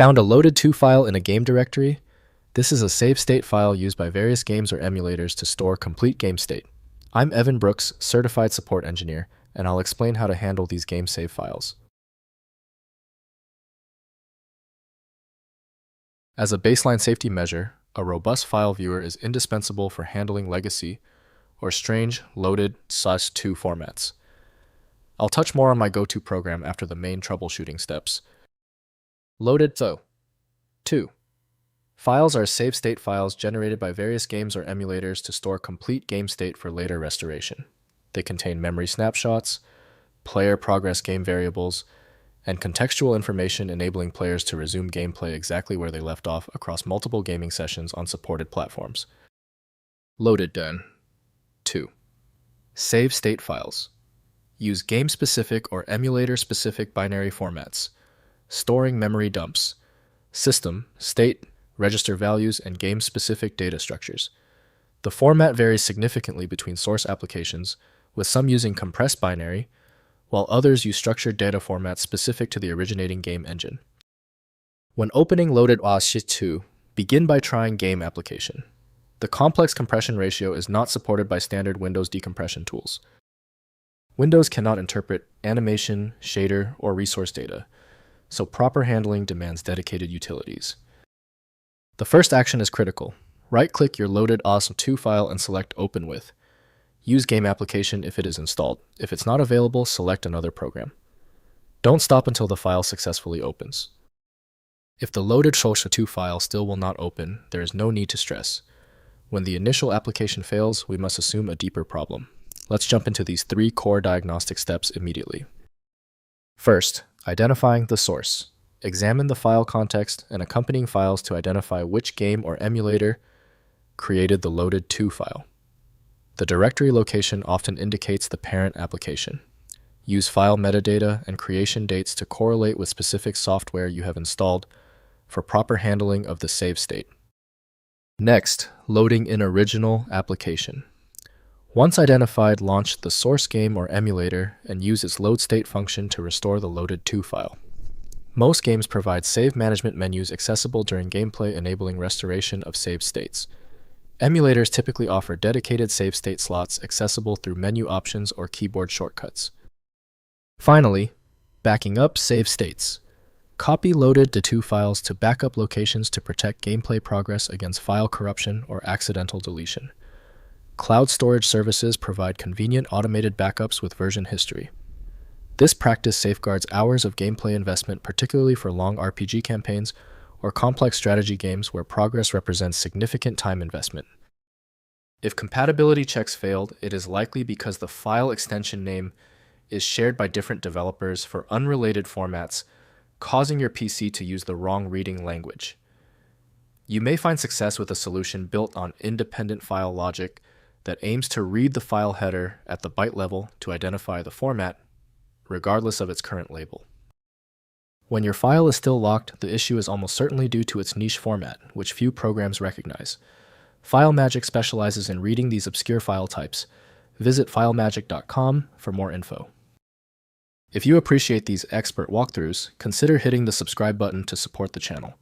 Found a loaded-to file in a game directory? This is a save state file used by various games or emulators to store complete game state. I'm Evan Brooks, Certified Support Engineer, and I'll explain how to handle these game save files. As a baseline safety measure, a robust file viewer is indispensable for handling legacy or strange loaded/to formats. I'll touch more on my go-to program after the main troubleshooting steps. Loaded-to. Files are save state files generated by various games or emulators to store complete game state for later restoration. They contain memory snapshots, player progress game variables, and contextual information enabling players to resume gameplay exactly where they left off across multiple gaming sessions on supported platforms. Loaded-to. Save state files. Use game-specific or emulator-specific binary formats, storing memory dumps, system, state, register values, and game-specific data structures. The format varies significantly between source applications, with some using compressed binary, while others use structured data formats specific to the originating game engine. When opening Loaded-to, begin by trying Game Application. The complex compression ratio is not supported by standard Windows decompression tools. Windows cannot interpret animation, shader, or resource data, so proper handling demands dedicated utilities. The first action is critical. Right-click your Loaded-to file and select Open With. Use Game Application if it is installed. If it's not available, select another program. Don't stop until the file successfully opens. If the Loaded-to file still will not open, there is no need to stress. When the initial application fails, we must assume a deeper problem. Let's jump into these 3 core diagnostic steps immediately. First, identifying the source. Examine the file context and accompanying files to identify which game or emulator created the Loaded-to file. The directory location often indicates the parent application. Use file metadata and creation dates to correlate with specific software you have installed for proper handling of the save state. Next, loading in original application. Once identified, launch the source game or emulator and use its load state function to restore the Loaded-to file. Most games provide save management menus accessible during gameplay, enabling restoration of saved states. Emulators typically offer dedicated save state slots accessible through menu options or keyboard shortcuts. Finally, backing up save states. Copy Loaded-to files to backup locations to protect gameplay progress against file corruption or accidental deletion. Cloud storage services provide convenient automated backups with version history. This practice safeguards hours of gameplay investment, particularly for long RPG campaigns or complex strategy games where progress represents significant time investment. If compatibility checks failed, it is likely because the file extension name is shared by different developers for unrelated formats, causing your PC to use the wrong reading language. You may find success with a solution built on independent file logic that aims to read the file header at the byte level to identify the format, regardless of its current label. When your file is still locked, the issue is almost certainly due to its niche format, which few programs recognize. FileMagick specializes in reading these obscure file types. Visit filemagick.com for more info. If you appreciate these expert walkthroughs, consider hitting the subscribe button to support the channel.